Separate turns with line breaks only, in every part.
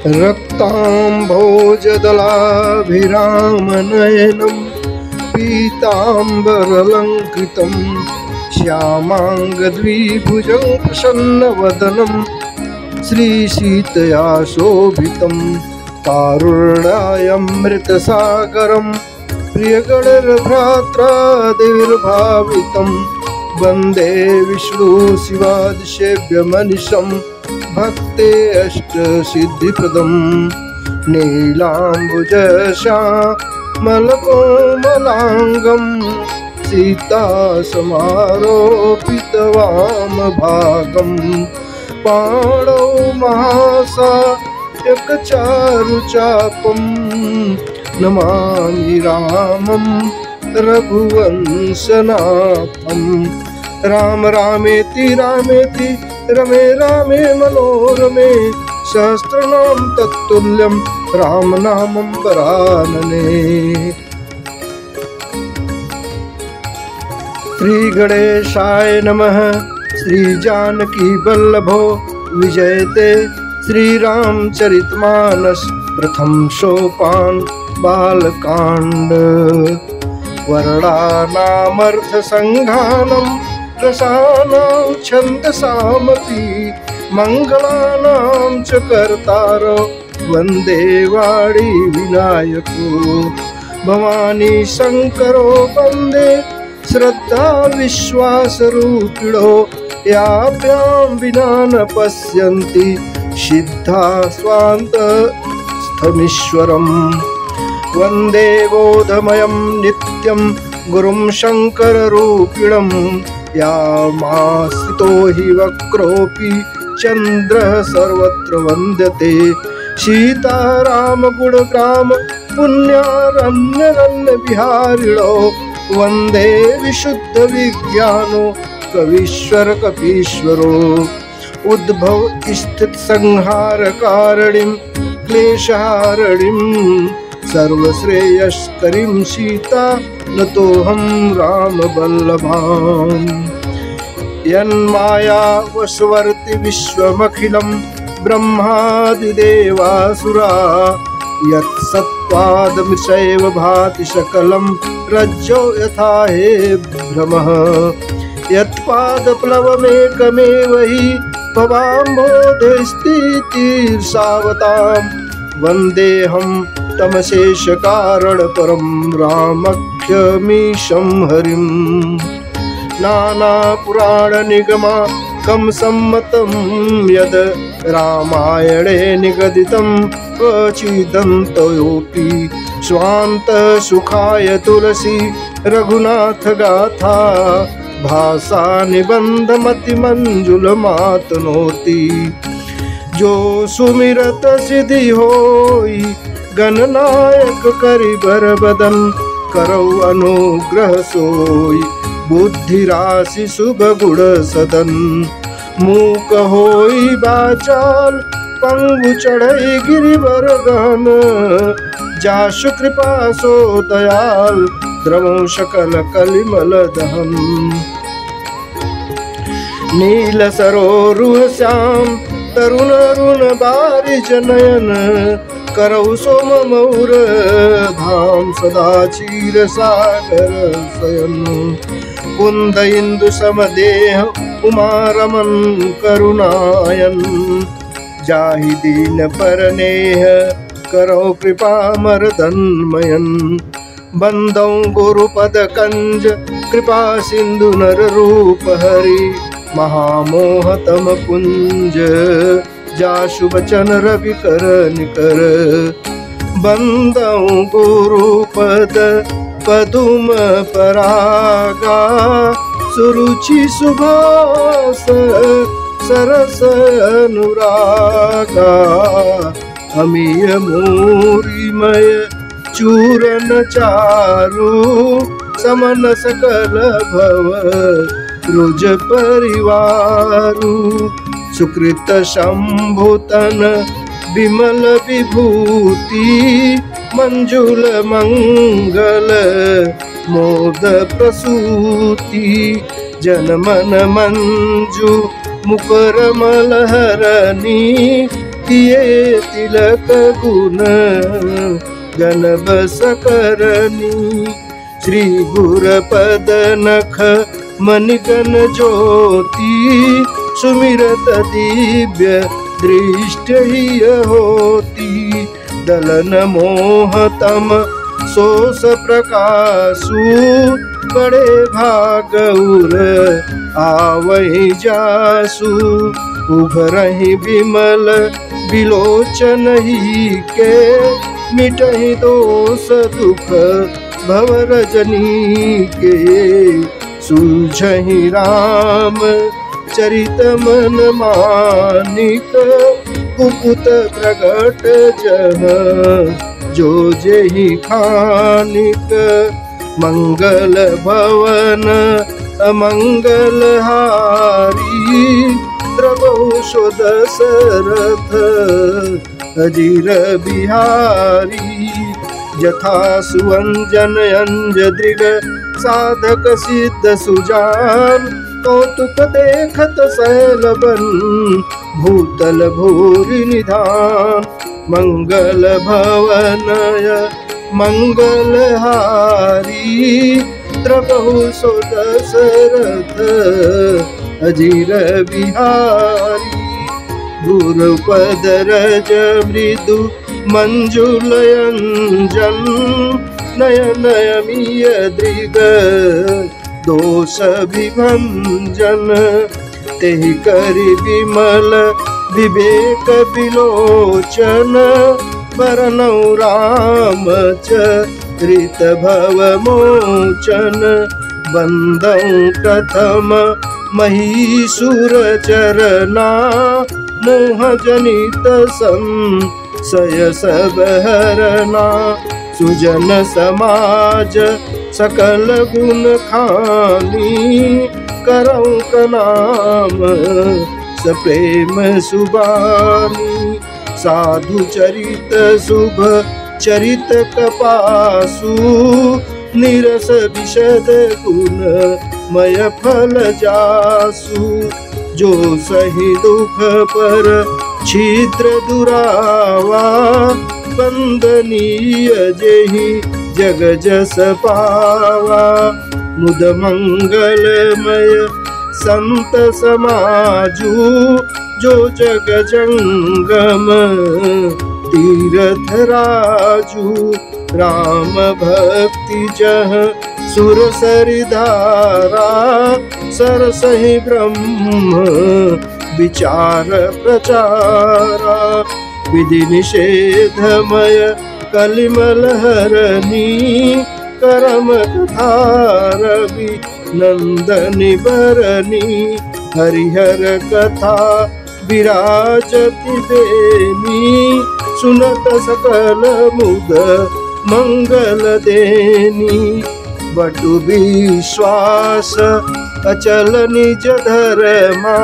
रक्ताम्भोजदलाभिरामनयनं पीताम्बरलङ्कृतं श्यामाङ्गद्विभुजं प्रसन्नवदनं श्रीसीतया शोभितं कारुण्यामृतसागरं प्रियगणभ्रात्रादिर्भावितं वन्दे विष्णुशिवादिसेव्यमनिशं भक्ते अष्टसिद्धिप्रदं नीलाम्बुजश्यामलकोमलाङ्गं सीतासमारोपितवामभागं पाणौ महासायकचारुचापं नमामि रामं रघुवंशनाथं। राम रामेति रामेति रमे रामे मनोरमे सहस्रनाम तत्तुल्यं राम नामं वरानने। श्री गणेशाय नमः। श्री जानकी वल्लभो विजयते श्रीरामचरितमानस प्रथम सोपान बालकांड। वर्णानामर्थ संघानं रसानां छन्दसामपि मंगलानां च कर्तारो वन्दे वाणी विनायको। भवानी शंकरो वन्दे श्रद्धा विश्वासरूपिणो याभ्यां विना न पश्यन्ति सिद्धा स्वान्तस्थमीश्वरम्। वन्दे बोधमयं नित्यं गुरुं शङ्कररूपिणं यामाश्रितो हि वक्रोऽपि चन्द्रः सर्वत्र वन्द्यते। सीतारामगुणग्राम पुण्यारण्यरण्यविहारिणो वन्दे विशुद्धविज्ञानो कवीश्वर कपीश्वरो। उद्भव स्थित संहारकारिणीं क्लेशहारिणीं सर्वश्रेयस्करीं सीता नतोऽहं रामवल्लभाम्। यन्माया वशवर्ति विश्वमखिलं ब्रह्मादिदेवासुरा यत्सत्त्वादमृषैव भाति सकलं रज्जो यथा हे भ्रमः। यत्पादप्लवमेकमेव हि भवाम्भोधस्थितिर्सावतां वन्देऽहं तमशेषकारणपरं रामख्यमीशं हरिं। नानापुराणनिगमागम सम्मतं यद् रामायणे निगदितं क्वचिदन्तयोऽपि स्वान्तसुखाय तुलसी रघुनाथ गाथा भाषा निबंधमतिमंजुलमातनोति। जो सुमिरत सिद्धि होई गणनायक करिबर बदन करौ अनुग्रह सोई बुद्धि राशि शुभ गुण सदन। मूक होई बाचाल पंगु चढ़ई गिरिवर गहन जासु कृपा सो दयाल द्रवो सकल कलिमल दहन। नील सरोरुह श्याम तरुण अरुण बारिज नयन करौ सोम मौर धाम सदा क्षीर सागर शयन। कुंद इंदु समदेह उमा रमन करुणायन जाहि दीन परनेह करौ कृपा मर्दन्मयन। बंदौ गुरुपद कंज कृपा सिंधु नर रूप हरि महामोहतम कुंज जाशु बचन रवि कर निकर। बंदौ गुरुपद पदुम परागा सुरुचि सुभास सरस अनुरागा। अमीय मूरिमय चूरन चारु समन सकल भव रुज परिवारु। सुकृत शंभुतन विमल विभूति मंजुल मंगल मोद प्रसूति। जनमन मंजु मुकर मलहरणी किए तिलक गुण गण बस करनी। श्री गुर पद नख मणिगण ज्योति सुमिरत दिव्य दृष्टि होती। दलन मोह तम सोस प्रकाशु बड़े भाग उर आवहि जासु। उभरहि विमल विलोचन ही के मिटहि दोष दुख भव रजनी के। सुलझहि राम चरित मन मानिक कुपुत प्रगट जह जो जेहि खानिक। मंगल भवन अमंगल हारी द्रवहु सो दशरथ अजीर बिहारी। यथा सुअंजन अंज दृग साधक सिद्ध सुजान कौतुक देखत सैलबन भूतल भूरि निधान। मंगल भवनय मंगल हारी द्रवहु सो दशरथ अजीर बिहारी। गुरुपद रज मृदु मंजुलयंजन नयन अमीय दृग दोष विभंजन। तेहि करि विमल विवेक विलोचन बरनौ राम चरित भव मोचन। बंदौ प्रथम महीसुर चरना मोह जनित संशय सब हरना। सुजन समाज सकल गुण खानी करौ प्रणाम सप्रेम सुबानी। साधु चरित शुभ चरित कपासु निरस विशद गुण मय फल जासु। जो सही दुख पर छिद्र दुरावा वंदनीय जेहि जग जस पावा। मुद मंगलमय संत समाजु जो जग जंगम तीरथ राजू। राम भक्ति जह सुर सरिधारा सरसहि ब्रह्म विचार प्रचारा। विधि निषेधमय कलिमल हरनी करम कथारवि नंदनि बरनी। हरिहर कथा विराजति देनी सुनत सकल मुद मंगल देनी। बटु विश्वास अचल निज धर्मा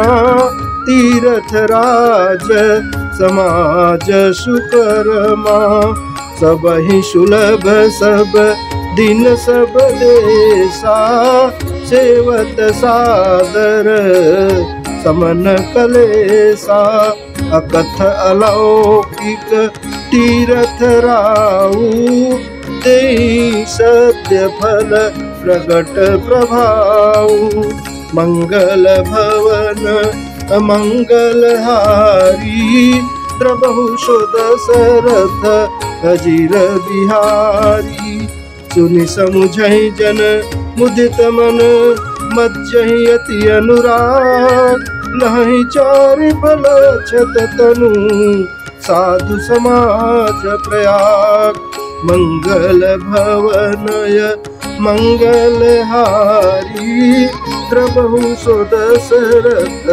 तीरथ राज समाज सुकर्मा। सबहि सुलभ सब दिन सब देसा सेवत सादर समन कलेसा। अकथ अलौकिक तीरथ राऊ देहि सत्य फल प्रगट प्रभाऊ। मंगल भवन अमंगल हारी द्रवहु सो दशरथ अजीर बिहारी। सुनि समुझहि जन मुदित मन मज्जहि अति अनुराग। नहीं चारि फल छत तनु साधु समाज प्रयाग। मंगल भवनय मंगल हारी द्रवहु सो दशरथ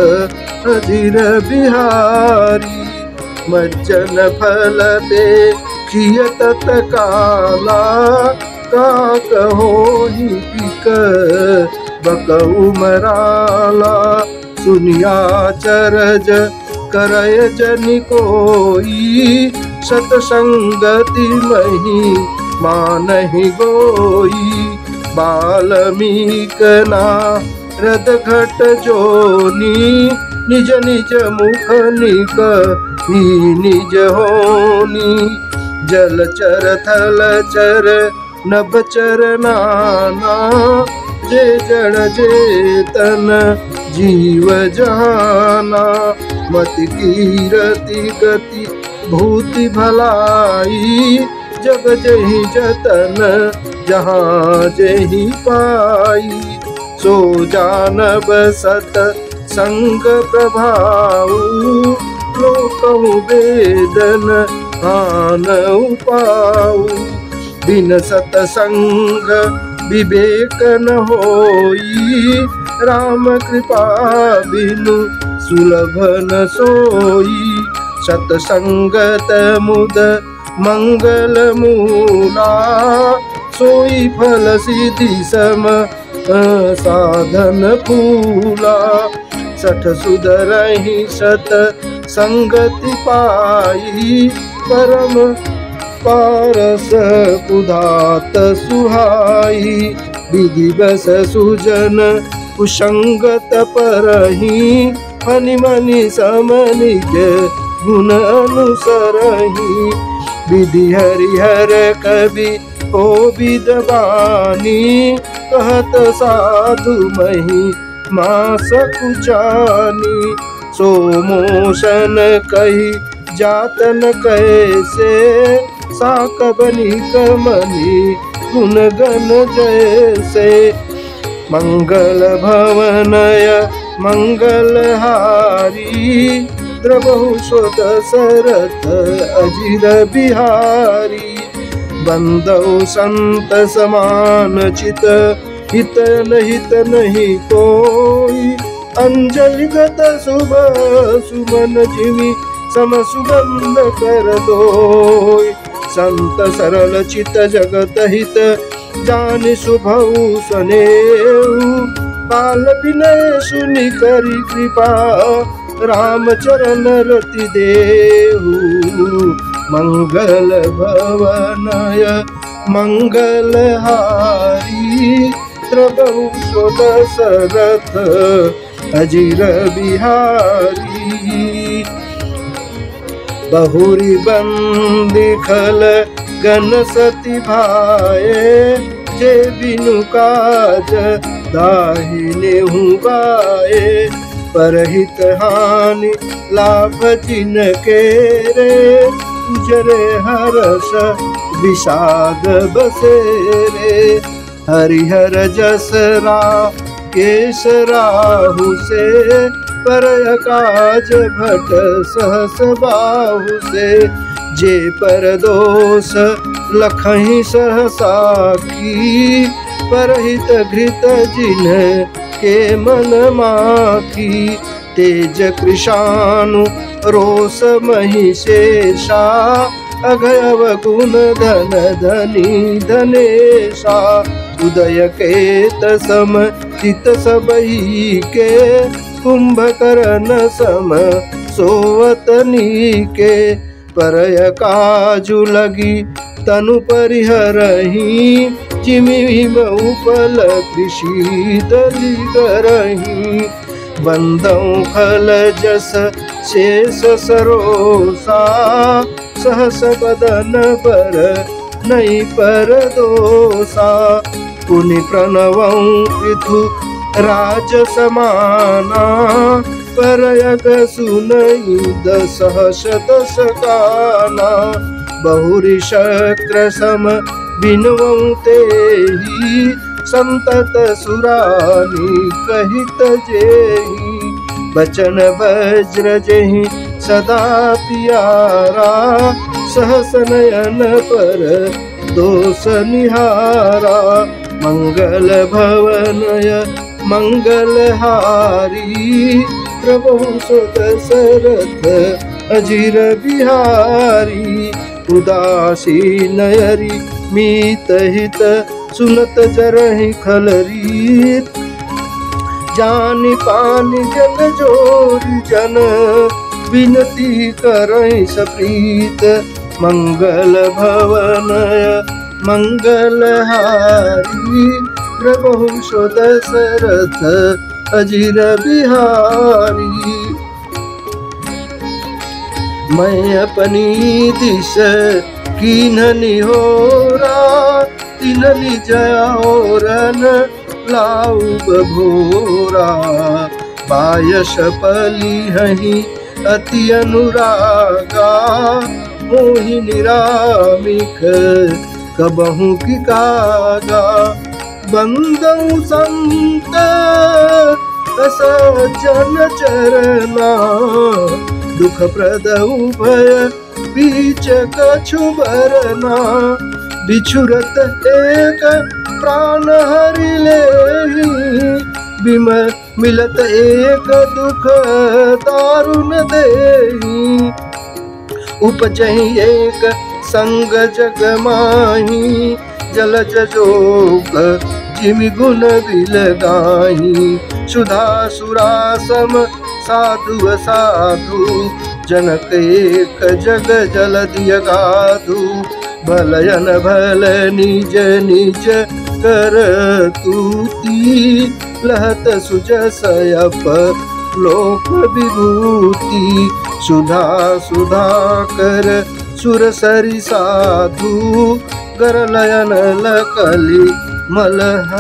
अजीर बिहारी। मज्जन फल देखिय तत्काला का कहोहि पिक बकऊ मराला। सुनिया चरज करय जनि कोई सतसंगति मही मानहि गोई। बाल्मीक नारद घट जोनी निज निज मुख निक ही निज होनी। जलचर थलचर नभचर नाना जे जड़ चेतन जीव जहाना। मति कीरति गति भूति भलाई जग जहि जतन जहाँ जहि पाई। सो जानब सत संग प्रभाऊ लोकहु वेदन आन उपाऊ। बिन सतसंग विवेक न होई राम कृपा बिनु सुलभ न सोई। सतसंगत मुद मंगल मूला सोई फल सिद्धि सम साधन फूला। सठ सुधरहि सत संगति पाई परम पारस कुधात सुहाई। विधि बस सुजन कुसंगत परहि मनि मनि सम निज गुण अनुसरहि। विधि हरिहर कवि कोविद बानी कहत साधु मही मास कुचानी। सो मोशन कही जातन कैसे साकबनी कमनी गुण गण जैसे। मंगल भवनय मंगलहारी द्रवहु स्वत सरथ अजिर बिहारी। बंदौ संत समान चित हित नहीं कोई। अंजलि गत शुभ सुमन जिमि सम सुगंध कर दोई। संत सरल चित जगत हित जान शुभऊ सनेऊ। बाल विनय सुनि करी कृपा राम चरण रति देहु। मंगल भवनय मंगलहारी द्रवहु स्वत सरथ अजिर बिहारी। बहुरी बंदी खल गण सती भाए जे बिनु काज दाहिने हूँ बाए। परहित हानि लाभ जिन के रे उजरे हरस विषाद बसेरे। हरिहर जसरा केश राहु से परय काज भट सहस बाहु से। जे पर दोष लखहि सहसा की परहित घृत जिन के मन माखी। तेज कृशानु रोष महिषेषा अघयव गुण धन धनी धनेशा। उदय केत सम चित सबही के कुंभकर्ण सम सोवतनी के। परय काजु लगी तनु परिहरहि जिमि उपल कृषि दलि करहि। बंदौ खल जस शेष सरोसा सहस बदन पर नहीं पर दोषा। पुनि प्रणवं पृथु राज समाना परयग सुनई दसहस दस गाना। बहुरी शक्र सम बिनवं तेहि संतत सुरानी कहित जेहि। बचन वज्र जेहि सदा पियारा सहस नयन पर दोष निहारा। मंगल भवनय मंगलहारी प्रभु सुत सरथ अजिर बिहारी। उदासीन हरि मीत हित सुनत जरहि खलरीत। जानि पानि जन जोरि जन विनती करहि सप्रीत। मंगल भवनय मंगलहारी प्रभु सुत सरथ अजीर बिहारी। मैं अपनी दिश कीन्हनि होरा, तिन्हनि जया ओरन लाऊ बभोरा। बायस पली हही अति अनुरागा, मोहि निरामिख कबहु की कागा। बंदौ संत सज्जन चरना, दुख प्रदउ भय बीच कछु बरना। बिछुरत एक प्राण हरि लेहि, बिम मिलत एक दुख दारुण देहि। उपजहि एक संग जग माही, जलज जोग जिमि गुण बिलगाही। सुधा सुरा सम साधु असाधु, जनक एक जग जलधि अगाधु। भलयन भल निज निज कर तूती, लहत सुजस अप लोक विभूति। सुधा सुधा कर सुर सरि साधु, गरलयन लकली मलह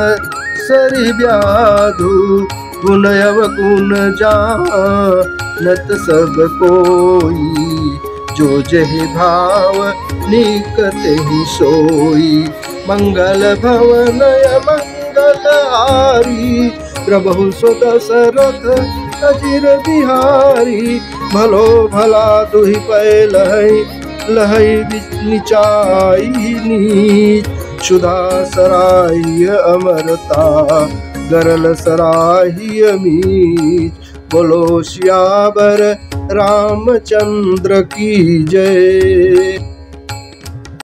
सरि व्याधु। गुण अवगुण जानत सब कोई, जो जहि भाव निकटहि सोई। मंगल भवन मंगल हारी, प्रभु सो दशरथ अजिर बिहारी। भलो भला दुहि पै लहै, लहै निचाई नीच। सुधा सराय अमरता, गरल सराहिय मीच। बोलो सियावर रामचंद्र की जय।